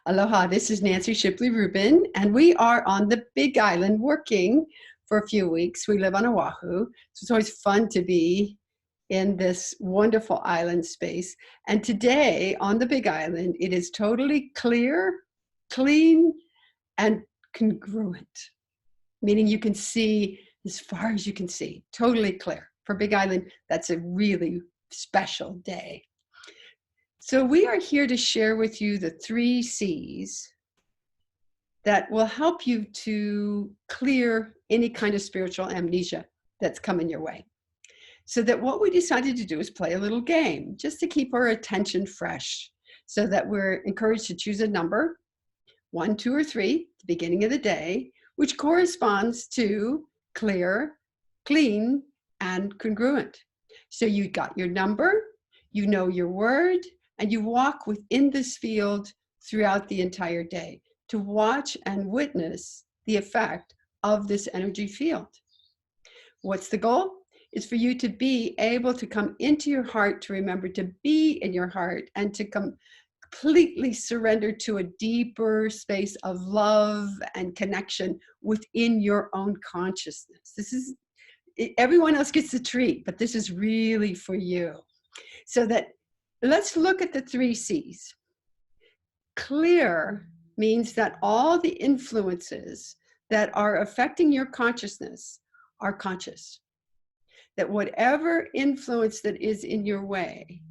Aloha, this is Nancy Shipley Rubin, and we are on the Big Island working for a few weeks. We live on Oahu, so it's always fun to be in this wonderful island space. And today on the Big Island, it is totally clear, clean, and congruent, meaning you can see as far as you can see, totally clear. For Big Island, that's a really special day. So we are here to share with you the 3 C's that will help you to clear any kind of spiritual amnesia that's coming your way. So that what we decided to do is play a little game just to keep our attention fresh, so that we're encouraged to choose a number, 1, 2, or 3, at the beginning of the day, which corresponds to clear, clean, and congruent. So you got your number, you know your word, and you walk within this field throughout the entire day to watch and witness the effect of this energy field. What's the goal? It's for you to be able to come into your heart, to remember to be in your heart, and to completely surrender to a deeper space of love and connection within your own consciousness. This is, everyone else gets the treat, but this is really for you. So that, let's look at the 3 C's. Clear means that all the influences that are affecting your consciousness are conscious. That whatever influence that is in your way,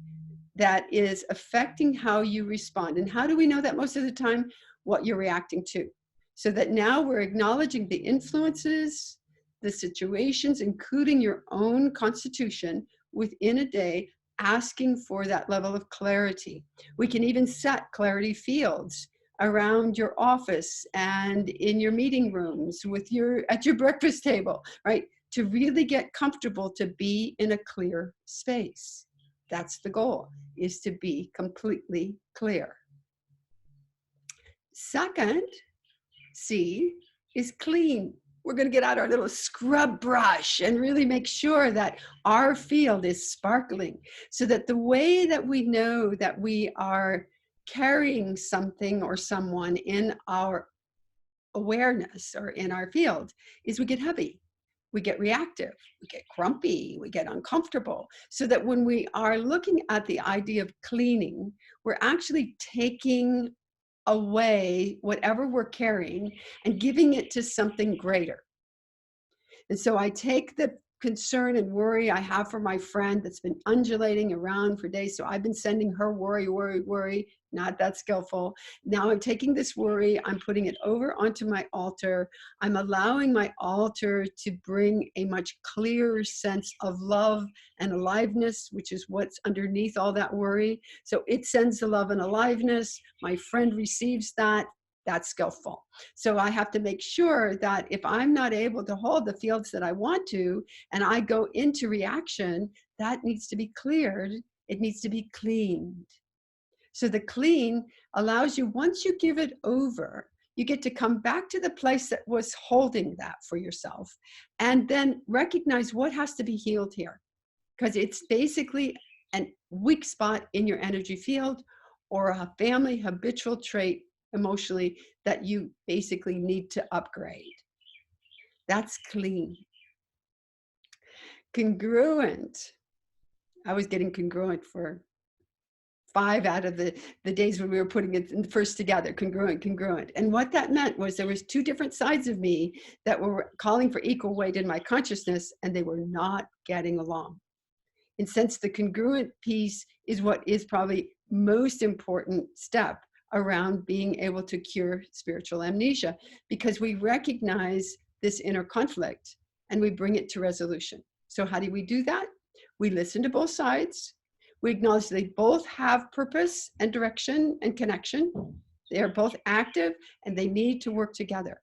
that is affecting how you respond. And how do we know that? Most of the time, what you're reacting to. So that now we're acknowledging the influences, the situations, including your own constitution within a day, asking for that level of clarity. We can even set clarity fields around your office and in your meeting rooms, at your breakfast table, right? To really get comfortable to be in a clear space. That's the goal, is to be completely clear. Second C is clean. We're going to get out our little scrub brush and really make sure that our field is sparkling, so that the way that we know that we are carrying something or someone in our awareness or in our field is we get heavy, we get reactive, we get grumpy, we get uncomfortable. So that when we are looking at the idea of cleaning, we're actually taking away whatever we're carrying and giving it to something greater. And so I take the concern and worry I have for my friend that's been undulating around for days. So I've been sending her worry, not that skillful. Now I'm taking this worry, I'm putting it over onto my altar. I'm allowing my altar to bring a much clearer sense of love and aliveness, which is what's underneath all that worry. So it sends the love and aliveness. My friend receives that. That's skillful. So I have to make sure that if I'm not able to hold the fields that I want to, and I go into reaction, that needs to be cleared. It needs to be cleaned. So the clean allows you, once you give it over, you get to come back to the place that was holding that for yourself, and then recognize what has to be healed here. Because it's basically a weak spot in your energy field, or a family habitual trait emotionally that you basically need to upgrade. That's clean. Congruent. I was getting congruent for 5 out of the days when we were putting it first together, congruent. And what that meant was there was 2 different sides of me that were calling for equal weight in my consciousness, and they were not getting along. And since the congruent piece is what is probably most important step around being able to cure spiritual amnesia, because we recognize this inner conflict and we bring it to resolution. So how do we do that? We listen to both sides. We acknowledge they both have purpose and direction and connection. They are both active and they need to work together.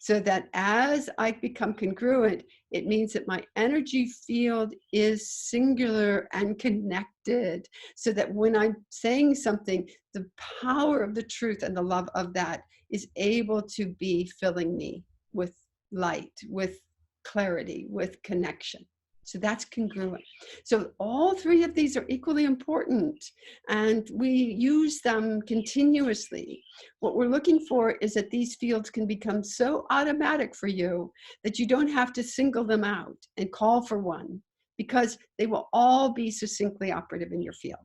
So that as I become congruent, it means that my energy field is singular and connected. So that when I'm saying something, the power of the truth and the love of that is able to be filling me with light, with clarity, with connection. So that's congruent. So all three of these are equally important, and we use them continuously. What we're looking for is that these fields can become so automatic for you that you don't have to single them out and call for one, because they will all be succinctly operative in your field.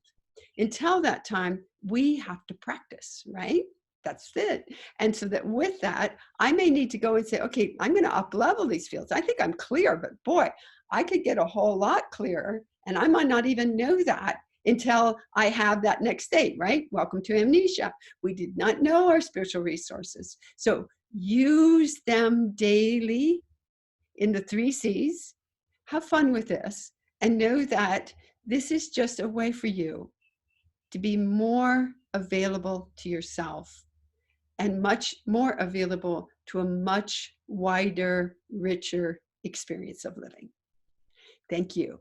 Until that time, we have to practice, right? That's it. And so that with that, I may need to go and say, okay, I'm going to up level these fields. I think I'm clear, but boy, I could get a whole lot clearer, and I might not even know that until I have that next state, right? Welcome to amnesia. We did not know our spiritual resources. So use them daily in the 3 C's. Have fun with this, and know that this is just a way for you to be more available to yourself and much more available to a much wider, richer experience of living. Thank you.